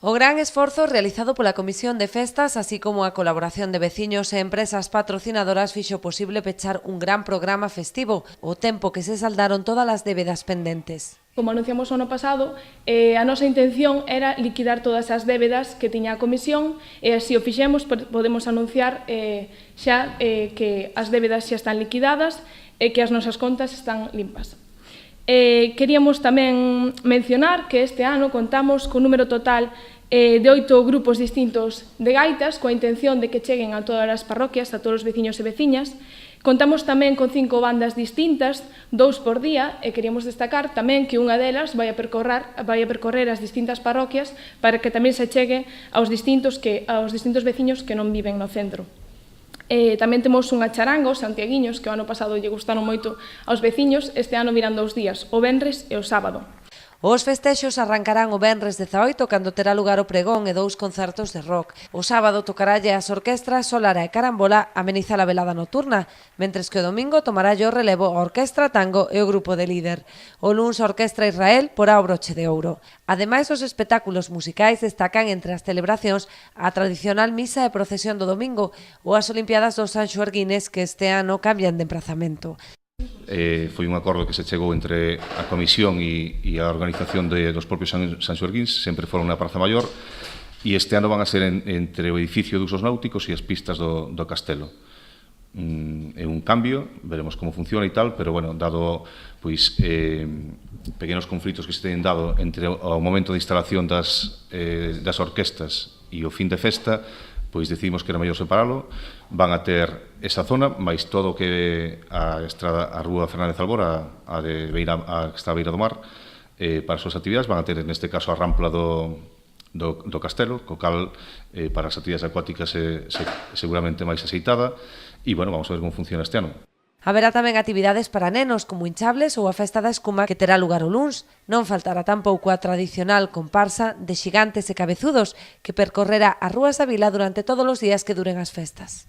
O gran esforzo realizado pola Comisión de Festas, así como a colaboración de veciños e empresas patrocinadoras fixo posible pechar un gran programa festivo, o tempo que se saldaron todas as débedas pendentes. Como anunciamos o ano pasado, a nosa intención era liquidar todas as débedas que tiña a Comisión e así o fixemos, podemos anunciar xa que as débedas xa están liquidadas e que as nosas contas están limpas. Queríamos tamén mencionar que este ano contamos con un número total de 8 grupos distintos de gaitas coa intención de que cheguen a todas as parroquias, a todos os veciños e veciñas. Contamos tamén con 5 bandas distintas, 2 por día, e queríamos destacar tamén que unha delas vai a percorrer as distintas parroquias para que tamén se chegue aos distintos veciños que non viven no centro. Tamén temos unha charanga, os santiaguiños, que o ano pasado lle gustaron moito aos veciños, este ano virán 2 días, o venres e o sábado. Os festexos arrancarán o venres 18 cando terá lugar o pregón e 2 concertos de rock. O sábado tocaralle as orquestras Solara e Carambola amenizar a velada nocturna, mentres que o domingo tomaralle o relevo a Orquestra Tango e o grupo de Líder. O luns a Orquestra Israel porá o broche de ouro. Ademais, os espectáculos musicais destacan entre as celebracións a tradicional misa e procesión do domingo ou as Olimpiadas dos Sanxoerguines que este ano cambian de emprazamento. Foi un acordo que se chegou entre a Comisión e a organización dos propios Sanxoerguins, sempre foron na Praza Maior, e este ano van a ser entre o edificio de usos náuticos e as pistas do castelo. É un cambio, veremos como funciona e tal, pero, bueno, dado pequenos conflitos que se teñen dado entre o momento de instalación das orquestas e o fin de festa, pois decidimos que era mellor separalo. Van a ter esa zona, máis todo o que a rúa Fernández Albora, a que está a beira do mar, para as súas actividades. Van a ter, neste caso, a rampla do castelo, co cal para as actividades acuáticas seguramente máis aceitada. E, bueno, vamos a ver como funciona este ano. Haberá tamén actividades para nenos como hinchables ou a festa da escuma que terá lugar o luns. Non faltará tampouco a tradicional comparsa de xigantes e cabezudos que percorrerá as rúas da vila durante todos os días que duren as festas.